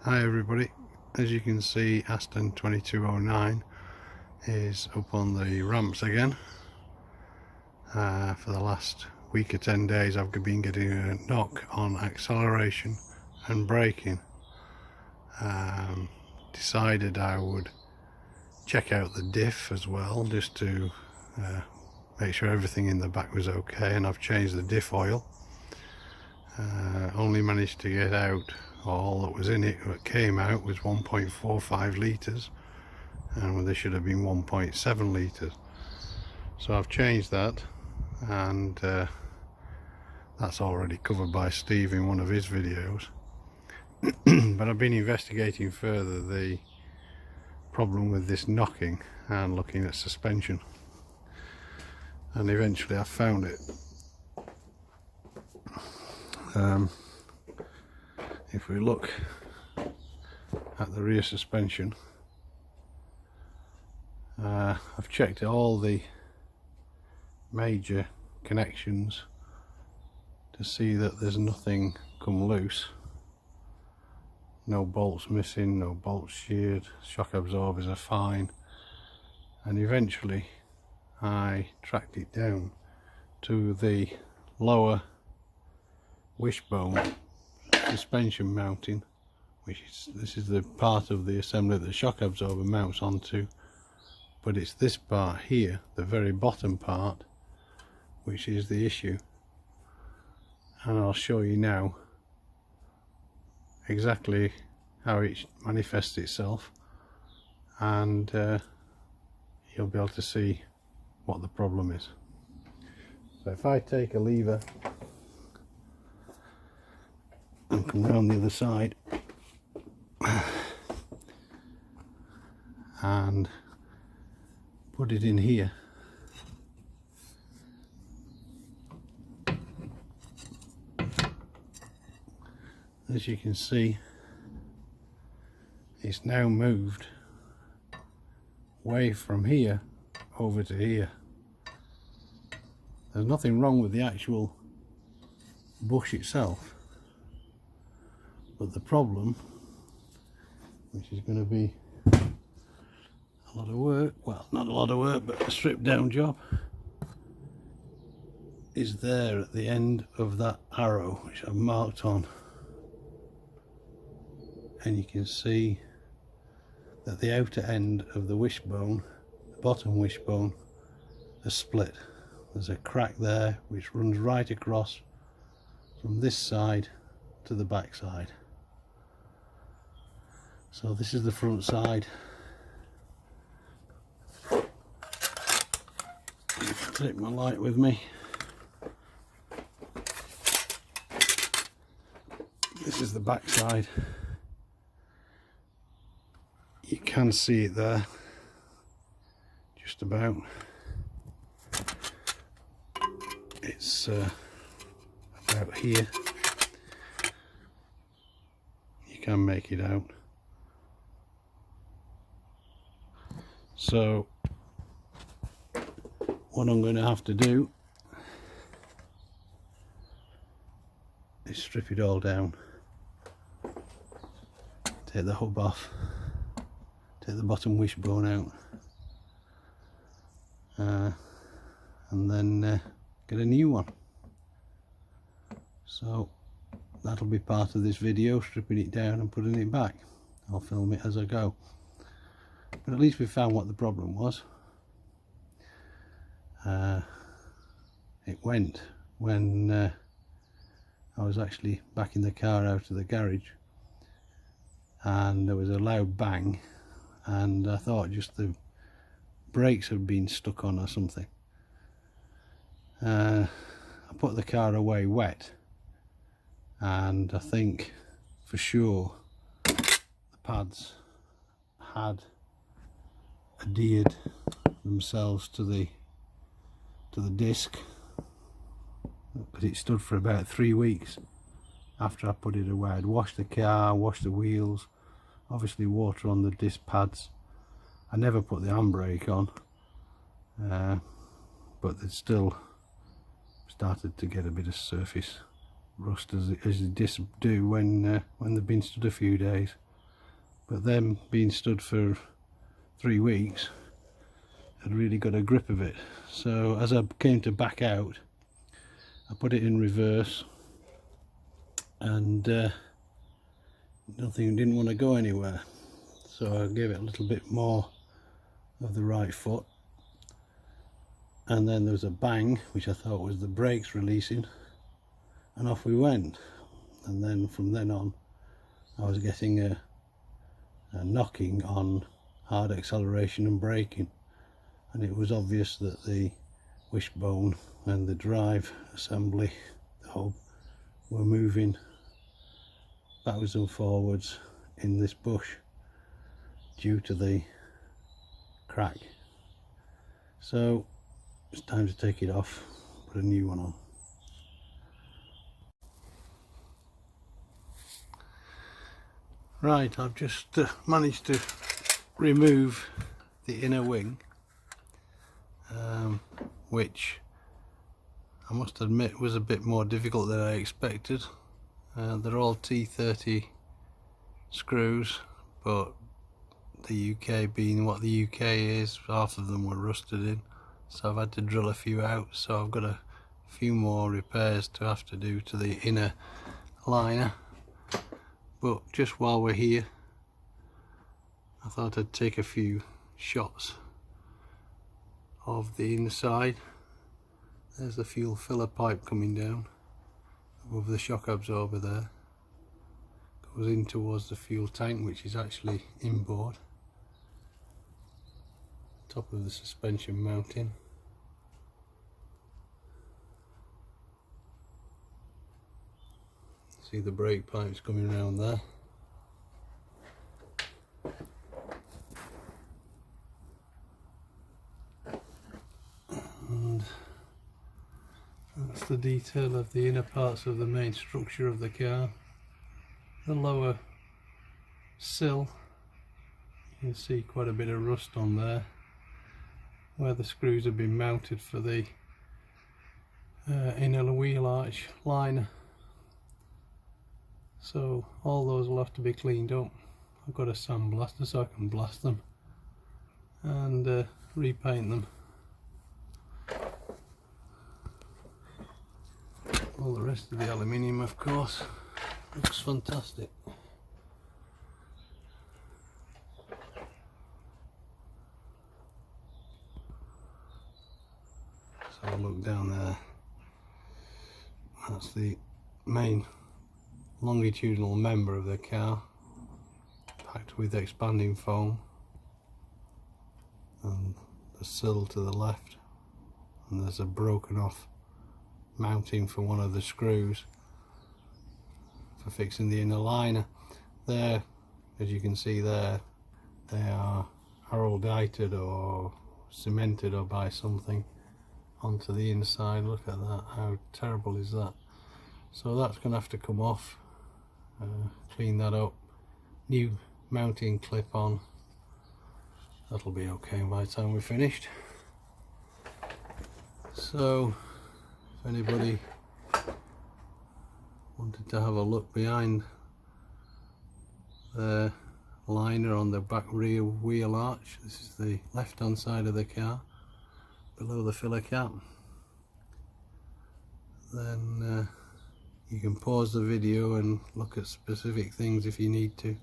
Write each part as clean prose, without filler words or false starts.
Hi everybody, as you can see Aston 2209 is up on the ramps again. For the last week or 10 days I've been getting a knock on acceleration and braking. Decided I would check out the diff as well, just to make sure everything in the back was okay, and I've changed the diff oil. Only managed to get out, all that was in it that came out was 1.45 litres, and there should have been 1.7 litres. So I've changed that, and that's already covered by Steve in one of his videos. But I've been investigating further the problem with this knocking and looking at suspension, and eventually I found it. If we look at the rear suspension, I've checked all the major connections to see that there's nothing come loose. No bolts missing, no bolts sheared, shock absorbers are fine, and eventually I tracked it down to the lower wishbone suspension mounting, this is the part of the assembly that the shock absorber mounts onto, but it's this part here, the very bottom part, which is the issue. And I'll show you now exactly how it manifests itself, and you'll be able to see what the problem is. So if I take a lever and come round the other side and put it in here, as you can see, it's now moved away from here over to here. There's nothing wrong with the actual bush itself, but the problem, which is going to be a lot of work, well, not a lot of work, but a stripped down job, is there at the end of that arrow which I've marked on. And you can see that the outer end of the wishbone, the bottom wishbone, is split. There's a crack there which runs right across from this side to the back side. So this is the front side. Take my light with me. This is the back side. You can see it there, just about. It's about here. You can make it out. So what I'm going to have to do is strip it all down, take the hub off, take the bottom wishbone out, and then get a new one. So that'll be part of this video, stripping it down and putting it back. I'll film it as I go, but at least we found what the problem was. It went when I was actually backing the car out of the garage, and there was a loud bang, and I thought just the brakes had been stuck on or something. I put the car away wet, and I think for sure the pads had adhered themselves to the disc, but it stood for about 3 weeks after I put it away. I'd washed the car, washed the wheels, obviously water on the disc pads. I never put the handbrake on, but it still started to get a bit of surface rust, as the discs do when they've been stood a few days. but them being stood for 3 weeks had really got a grip of it. So as I came to back out, I put it in reverse, and nothing didn't want to go anywhere, so I gave it a little bit more of the right foot, and then there was a bang, which I thought was the brakes releasing, and off we went. And then from then on I was getting a knocking on hard acceleration and braking, and it was obvious that the wishbone and the drive assembly, the hub, were moving backwards and forwards in this bush due to the crack. So it's time to take it off, put a new one on. Right, I've just managed to remove the inner wing, which I must admit was a bit more difficult than I expected. They're all T30 screws, but the UK being what the UK is, half of them were rusted in, so I've had to drill a few out. So I've got a few more repairs to have to do to the inner liner. But just while we're here, I thought I'd take a few shots of the inside. There's the fuel filler pipe coming down above the shock absorber there. Goes in towards the fuel tank, which is actually inboard. Top of the suspension mounting. See the brake pipes coming around there. And that's the detail of the inner parts of the main structure of the car. The lower sill, you can see quite a bit of rust on there, where the screws have been mounted for the inner wheel arch liner. So all those will have to be cleaned up. I've got a sandblaster so I can blast them and repaint them. All the rest of the aluminium, of course, looks fantastic. So I'll look down there. That's the main longitudinal member of the car, packed with expanding foam, and the sill to the left, and there's a broken off mounting for one of the screws for fixing the inner liner. There, as you can see there, they are araldited or cemented or by something onto the inside. Look at that, how terrible is that? So that's going to have to come off. Clean that up, new mounting clip on, that'll be okay by the time we're finished. So if anybody wanted to have a look behind the liner on the back rear wheel arch, this is the left hand side of the car below the filler cap, then you can pause the video and look at specific things if you need to.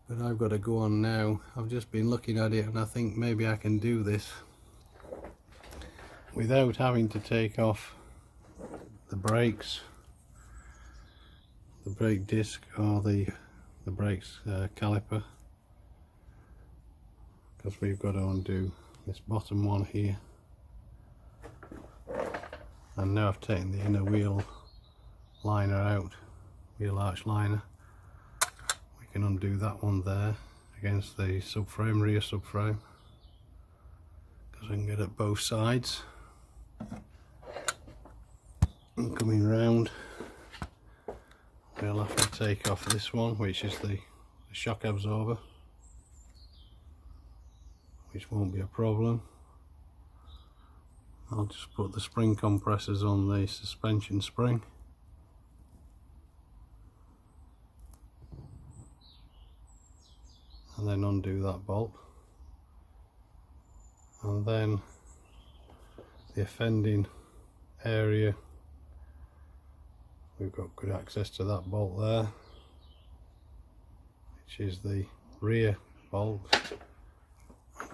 But I've got to go on now. I've just been looking at it and I think maybe I can do this without having to take off the brakes, the brake disc or the brakes caliper, because we've got to undo this bottom one here. And now I've taken the inner wheel liner out, wheel arch liner, we can undo that one there against the subframe, rear subframe, because I can get at both sides. And coming round, we'll have to take off this one, which is the shock absorber, which won't be a problem. I'll just put the spring compressors on the suspension spring. then undo that bolt, and then the offending area, we've got good access to that bolt there, which is the rear bolt.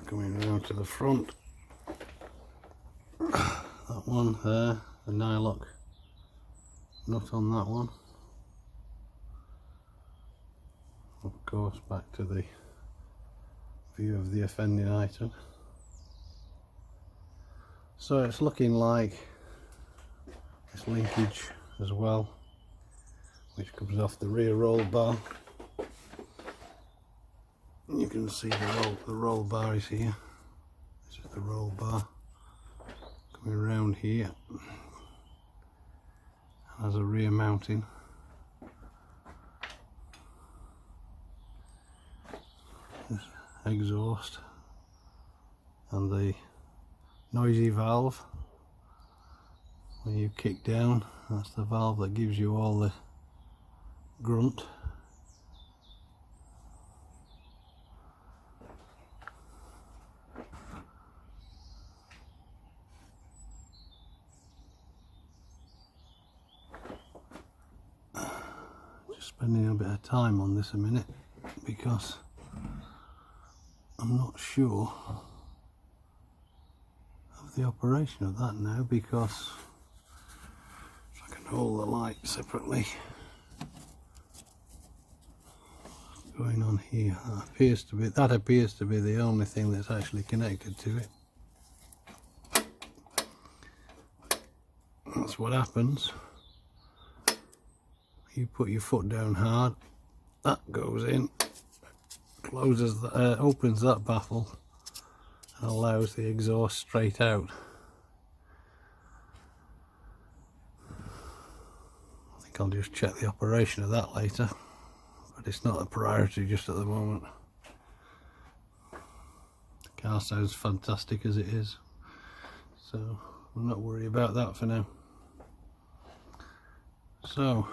Coming round to the front, that one there, the nylock nut on that one. Of course, back to the view of the offending item. So it's looking like this linkage as well, which comes off the rear roll bar. You can see the roll bar is here. This is the roll bar coming around here. Has a rear mounting. This exhaust and the noisy valve. When you kick down, that's the valve that gives you all the grunt. Spending a bit of time on this a minute because I'm not sure of the operation of that now, because if I can hold the light separately, what's going on here, that appears to be the only thing that's actually connected to it. That's what happens. You put your foot down hard, that goes in, closes, opens that baffle and allows the exhaust straight out. I think I'll just check the operation of that later, but it's not a priority just at the moment. The car sounds fantastic as it is, so I'm not worried about that for now. So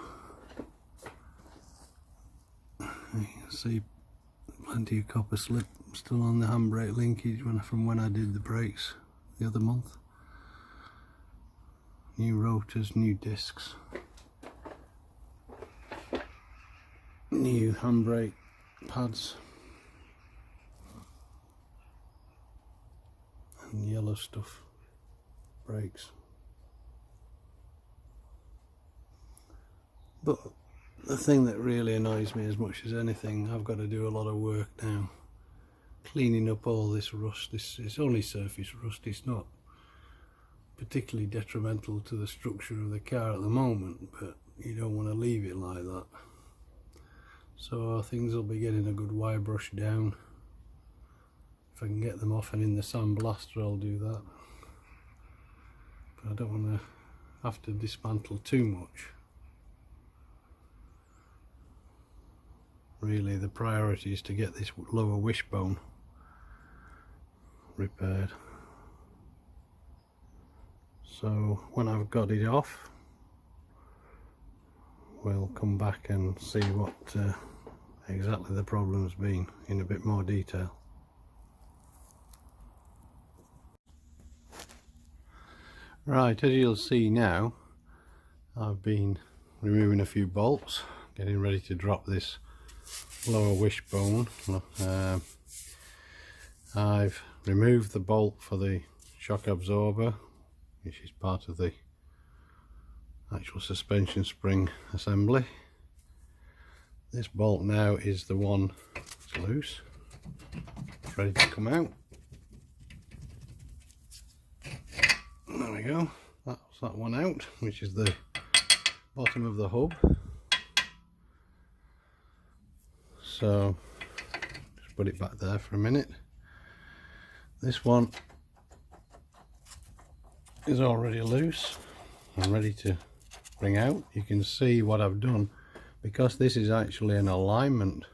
you can see plenty of copper slip still on the handbrake linkage from when I did the brakes the other month. New rotors, new discs, new handbrake pads, and yellow stuff brakes. But the thing that really annoys me as much as anything, I've got to do a lot of work now cleaning up all this rust. It's only surface rust, it's not particularly detrimental to the structure of the car at the moment, but you don't want to leave it like that. So things will be getting a good wire brush down. If I can get them off and in the sandblaster, I'll do that. But I don't want to have to dismantle too much. Really, the priority is to get this lower wishbone repaired. So when I've got it off, we'll come back and see what exactly the problem's been in a bit more detail. Right, as you'll see now, I've been removing a few bolts, getting ready to drop this lower wishbone. I've removed the bolt for the shock absorber, which is part of the actual suspension spring assembly. This bolt now is the one that's loose, it's ready to come out. There we go, that's that one out, which is the bottom of the hub. So just put it back there for a minute. This one is already loose and ready to bring out. You can see what I've done, because this is actually an alignment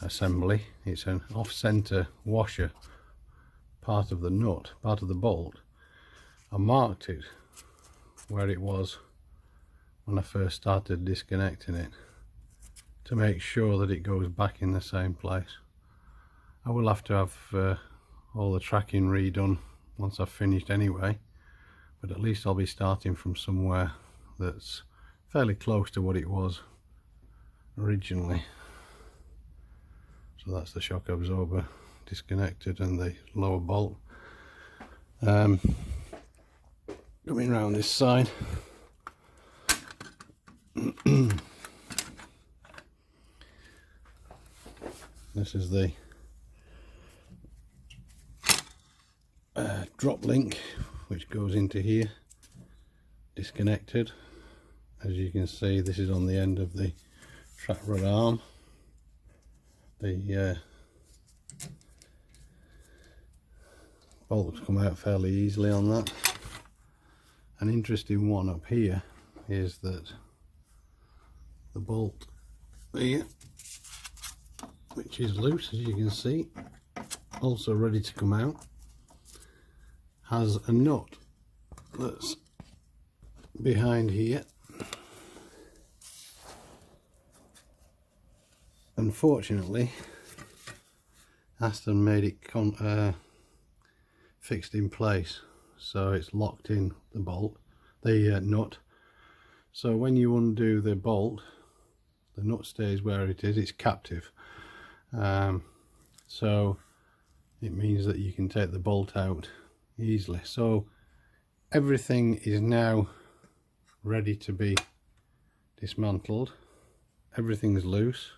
assembly. It's an off-center washer, part of the nut, part of the bolt. I marked it where it was when I first started disconnecting it, to make sure that it goes back in the same place. I will have to have all the tracking redone once I've finished anyway, but at least I'll be starting from somewhere that's fairly close to what it was originally. So that's the shock absorber disconnected and the lower bolt. Coming around this side, this is the drop link which goes into here, disconnected. As you can see, this is on the end of the track rod arm. The bolts come out fairly easily on that. An interesting one up here is that the bolt here, which is loose as you can see, also ready to come out, has a nut that's behind here. Unfortunately, Aston made it fixed in place, so it's locked in the bolt, the nut. So when you undo the bolt, the nut stays where it is. It's captive. So it means that you can take the bolt out easily. So everything is now ready to be dismantled. Everything's loose.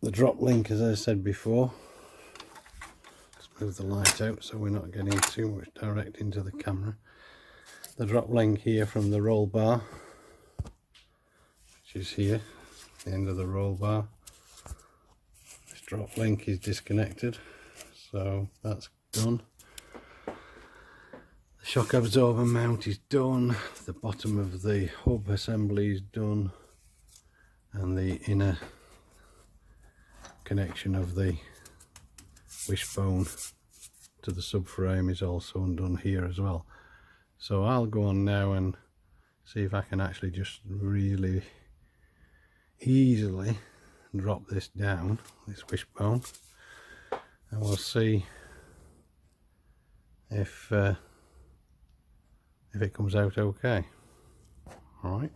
The drop link, as I said before, let's move the light out so we're not getting too much direct into the camera. The drop link here from the roll bar, which is here, the end of the roll bar. This drop link is disconnected, so that's done. The shock absorber mount is done, the bottom of the hub assembly is done, and the inner connection of the wishbone to the subframe is also undone here as well. So I'll go on now and see if I can actually just really easily drop this down, this wishbone, and we'll see if it comes out okay. All right.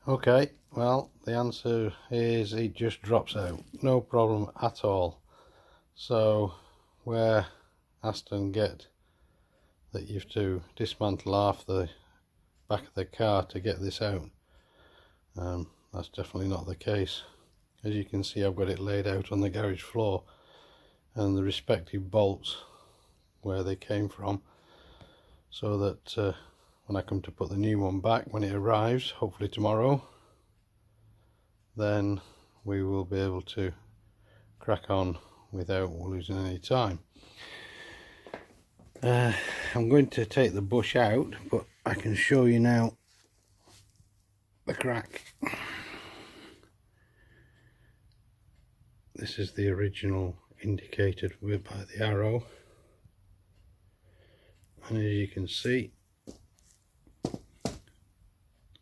Okay, well, the answer is it just drops out, no problem at all. So where Aston get that you have to dismantle half the back of the car to get this out, that's definitely not the case. As you can see, I've got it laid out on the garage floor and the respective bolts where they came from, so that when I come to put the new one back, when it arrives, hopefully tomorrow, then we will be able to crack on without losing any time. I'm going to take the bush out, but I can show you now the crack. This is the original indicated by the arrow, and as you can see,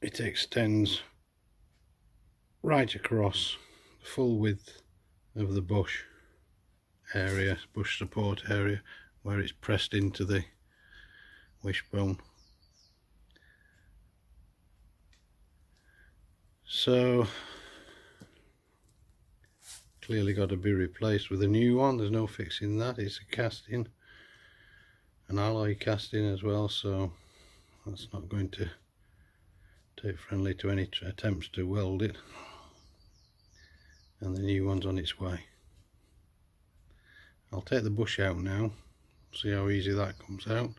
it extends right across the full width of the bush area, bush support area, where it's pressed into the wishbone. So clearly got to be replaced with a new one. There's no fixing that. It's a casting, an alloy casting as well, so that's not going to take friendly to any attempts to weld it, and the new one's on its way. I'll take the bush out now, see how easy that comes out,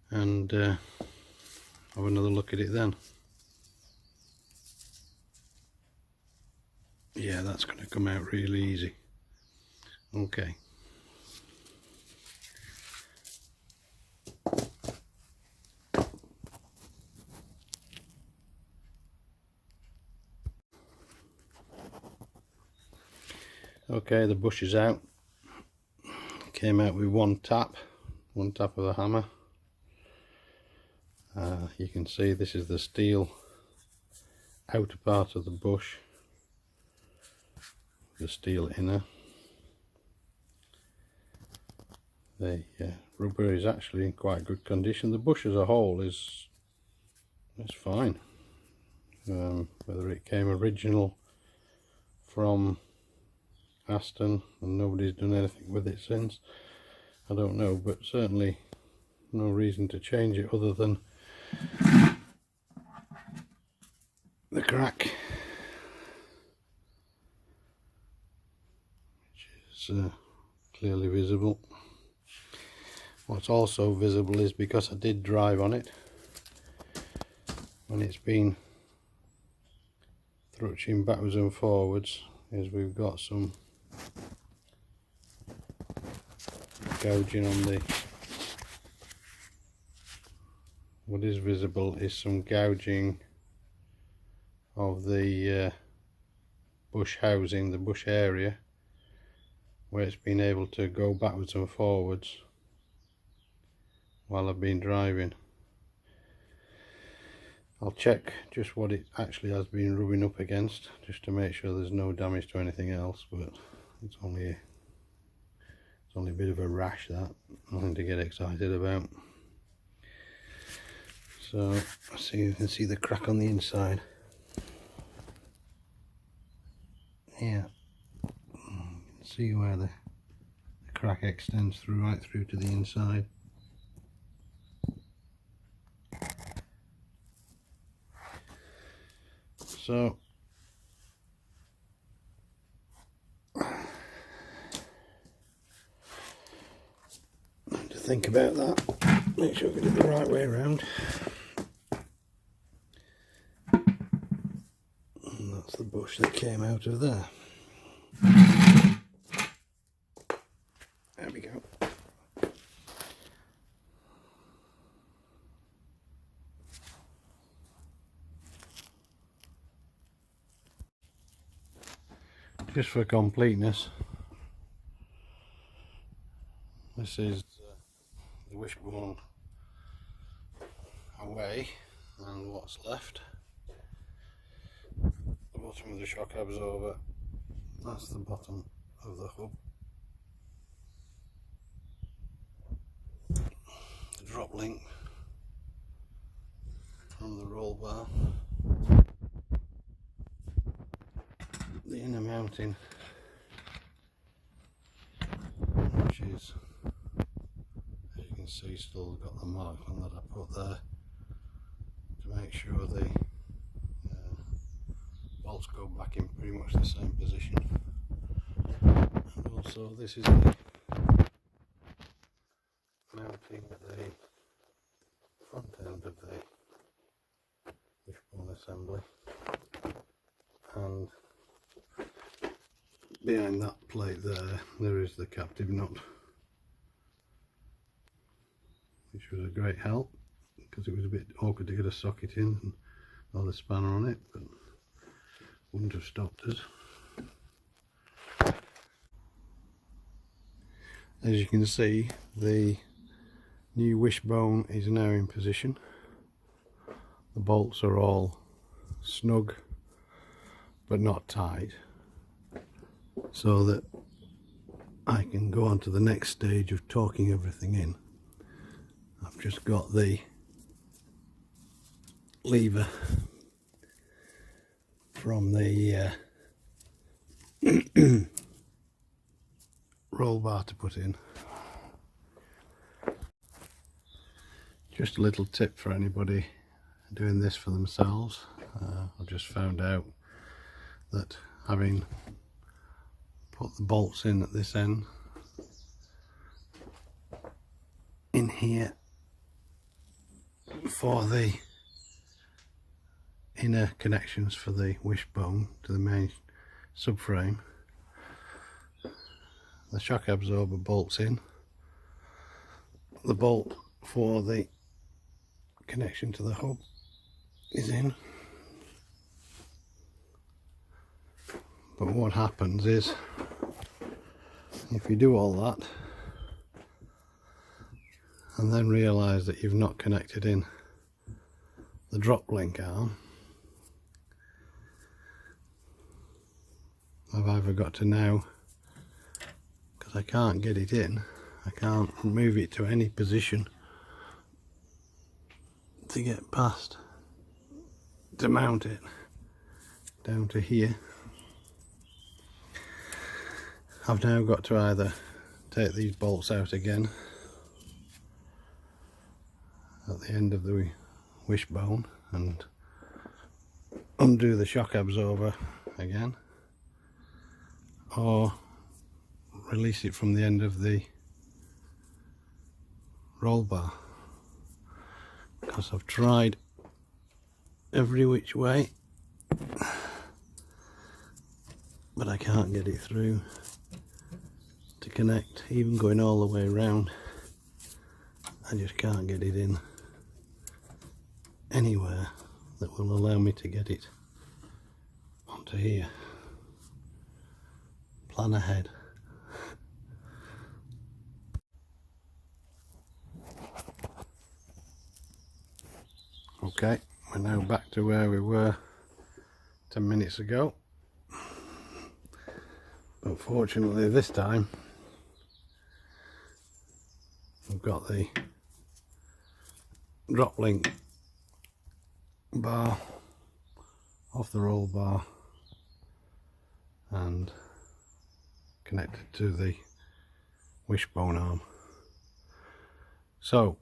and have another look at it then. Yeah, that's going to come out really easy. Okay. Okay, the bush is out. Came out with one tap of the hammer. You can see this is the steel outer part of the bush, the steel inner. The rubber is actually in quite good condition. The bush as a whole is fine. Whether it came original from Aston and nobody's done anything with it since, I don't know, but certainly no reason to change it other than the crack, which is clearly visible. What's also visible is, because I did drive on it when it's been thrutching backwards and forwards, is we've got some gouging on the, what is visible is some gouging of the bush housing, the bush area, where it's been able to go backwards and forwards while I've been driving. I'll check just what it actually has been rubbing up against, just to make sure there's no damage to anything else, but it's only a bit of a rash, that, nothing to get excited about. So you can see the crack on the inside. Yeah, you can see where the crack extends through, right through to the inside. So to think about that, make sure we get it the right way around. And that's the bush that came out of there. There we go. Just for completeness, this is the wishbone away, and what's left, the bottom of the shock absorber, that's the bottom of the hub, the drop link from the roll bar, the inner mounting, which is, as you can see, still got the mark on that I put there to make sure the bolts go back in pretty much the same position. And also this is the mounting at the front end of the wishbone assembly, and behind that plate there is the captive nut, which was a great help because it was a bit awkward to get a socket in and or the spanner on it, but wouldn't have stopped us. As you can see, the new wishbone is now in position. The bolts are all snug but not tight, so that I can go on to the next stage of torquing everything in. I've just got the lever from the roll bar to put in. Just a little tip for anybody doing this for themselves. I've just found out that having put the bolts in at this end, in here for the inner connections for the wishbone to the main subframe, the shock absorber bolts in, the bolt for the connection to the hub is in. But what happens is, if you do all that and then realise that you've not connected in the drop link arm, I've either got to now, because I can't get it in, I can't move it to any position to get past, to mount it down to here. I've now got to either take these bolts out again at the end of the wishbone and undo the shock absorber again, or release it from the end of the roll bar, because I've tried every which way but I can't get it through to connect. Even going all the way around, I just can't get it in anywhere that will allow me to get it onto here. Plan ahead. Okay, we're now back to where we were 10 minutes ago, but fortunately this time we've got the drop link bar off the roll bar and connected to the wishbone arm. So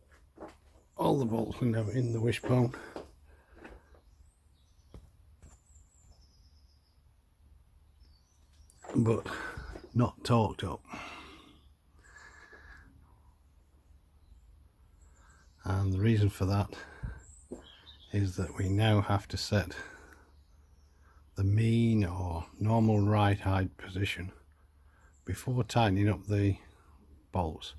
all the bolts are now in the wishbone, but not torqued up, and the reason for that is that we now have to set the mean or normal ride height position before tightening up the bolts.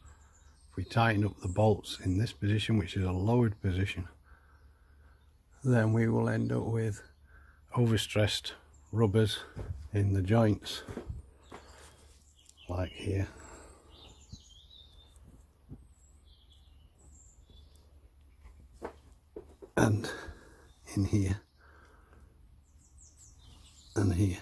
If we tighten up the bolts in this position, which is a lowered position, then we will end up with overstressed rubbers in the joints, like here, and in here, and here.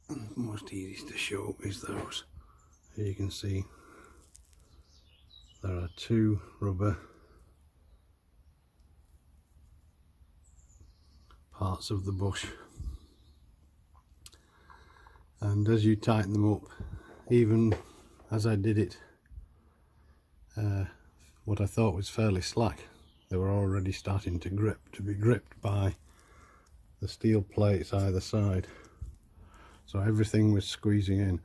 And the most easiest to show is those. As you can see, there are two rubber parts of the bush, and as you tighten them up, even as I did it, what I thought was fairly slack, they were already starting to be gripped by the steel plates either side, so everything was squeezing in,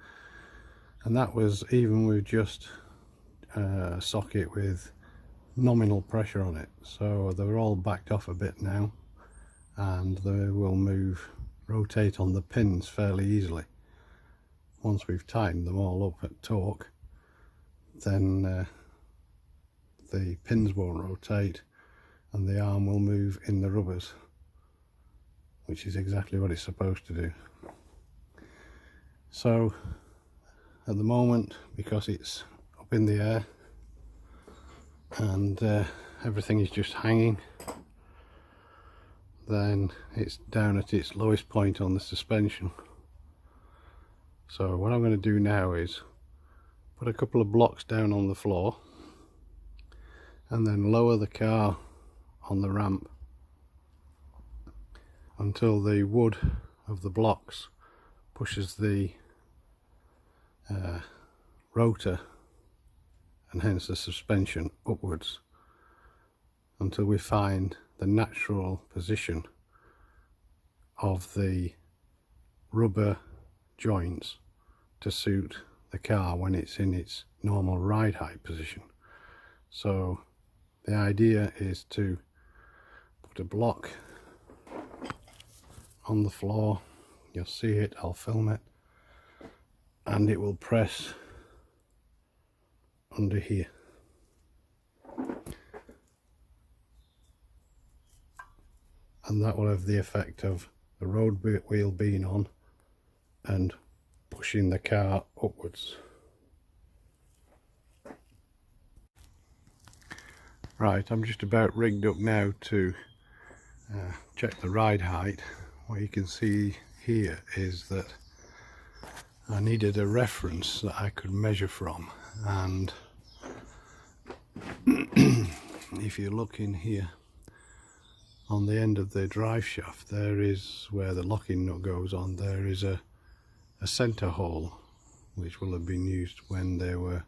and that was even with just a socket with nominal pressure on it. So they're all backed off a bit now, and they will rotate on the pins fairly easily. Once we've tightened them all up at torque, then the pins won't rotate and the arm will move in the rubbers, which is exactly what it's supposed to do. So at the moment, because it's up in the air and everything is just hanging, then it's down at its lowest point on the suspension. So what I'm going to do now is put a couple of blocks down on the floor and then lower the car on the ramp until the wood of the blocks pushes the rotor and hence the suspension upwards, until we find the natural position of the rubber joints to suit the car when it's in its normal ride height position. So the idea is to put a block on the floor, you'll see it, I'll film it, and it will press under here. And that will have the effect of the road wheel being on and pushing the car upwards. Right, I'm just about rigged up now to check the ride height. What you can see here is that I needed a reference that I could measure from, and if you look in here on the end of the drive shaft, there is where the locking nut goes on. There is a centre hole which will have been used when they were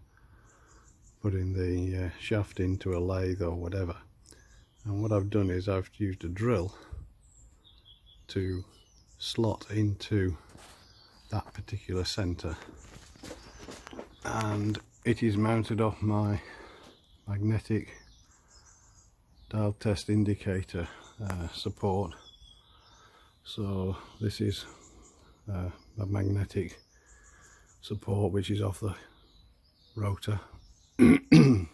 putting the shaft into a lathe or whatever. And what I've done is I've used a drill to slot into that particular centre, and it is mounted off my magnetic dial test indicator support. So this is a magnetic support which is off the rotor, and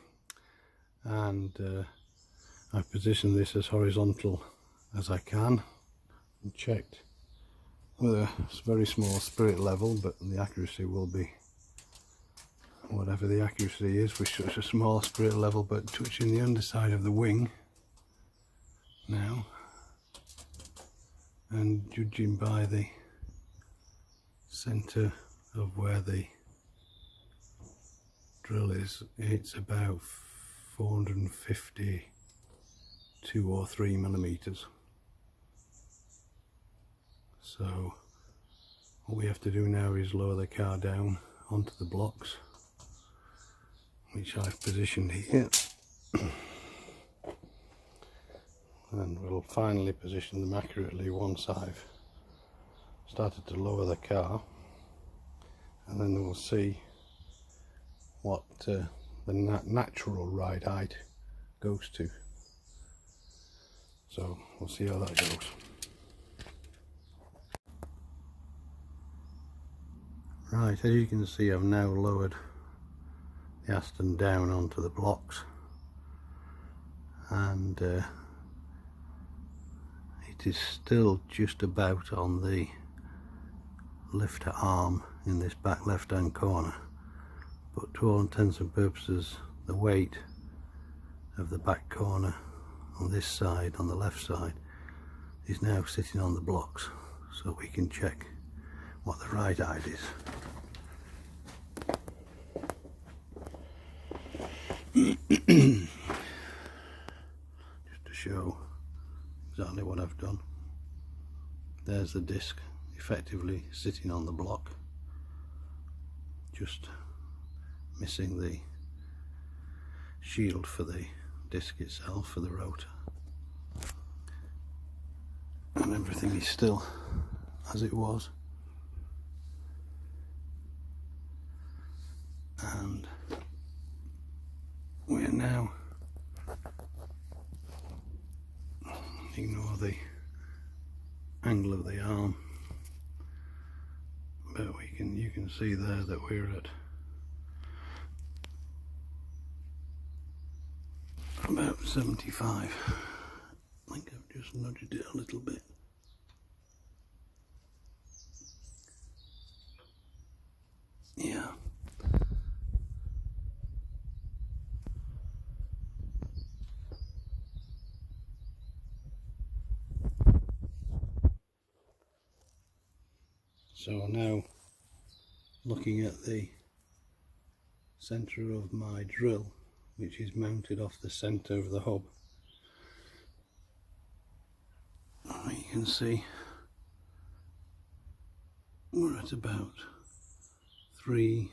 I've positioned this as horizontal as I can, and checked with a very small spirit level, but the accuracy will be whatever the accuracy is with such a small spirit level. But touching the underside of the wing now, and judging by the centre of where the drill is, it's about 452 or 3 millimeters. So what we have to do now is lower the car down onto the blocks, which I've positioned here, and we'll finally position them accurately once I've started to lower the car, and then we'll see what the natural ride height goes to. So we'll see how that goes. Right, as you can see, I've now lowered the Aston down onto the blocks, and it is still just about on the lifter arm in this back left hand corner, but to all intents and purposes the weight of the back corner on this side, on the left side, is now sitting on the blocks, so we can check what the ride height is. Just to show exactly what I've done, there's the disc effectively sitting on the block, just missing the shield for the disc itself, for the rotor, and everything is still as it was. And we are now, ignore the angle of the arm, but you can see there that we're at about 75. I think I've just nudged it a little bit. Yeah. So now, looking at the centre of my drill, which is mounted off the centre of the hub, you can see we're at about 3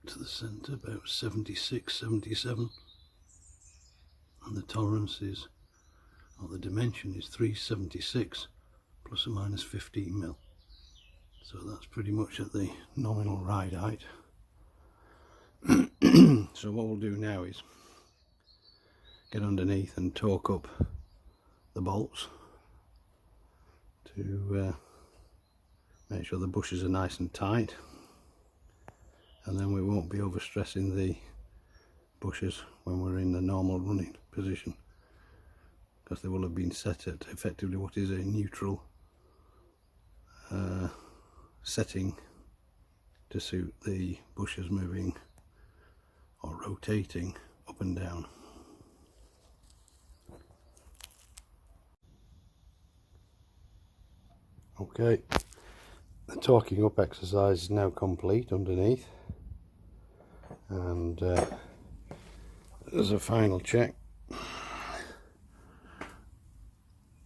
to the centre, about 76, 77, and the tolerance is, or the dimension is 376 plus or minus 15 mil. So that's pretty much at the nominal ride height. So what we'll do now is get underneath and torque up the bolts to make sure the bushes are nice and tight, and then we won't be overstressing the bushes when we're in the normal running position, because they will have been set at effectively what is a neutral setting to suit the bushes moving or rotating up and down. Okay, the torquing up exercise is now complete underneath, and as a final check,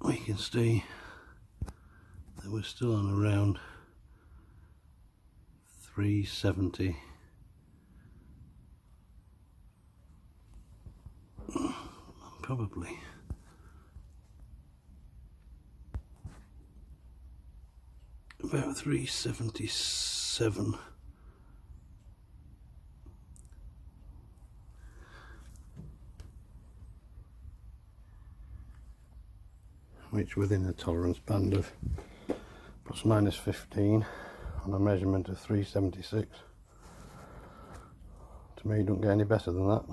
we can see that we're still on around 370. Probably about 377. Which within a tolerance band of plus minus 15 on a measurement of 376. To me, you don't get any better than that.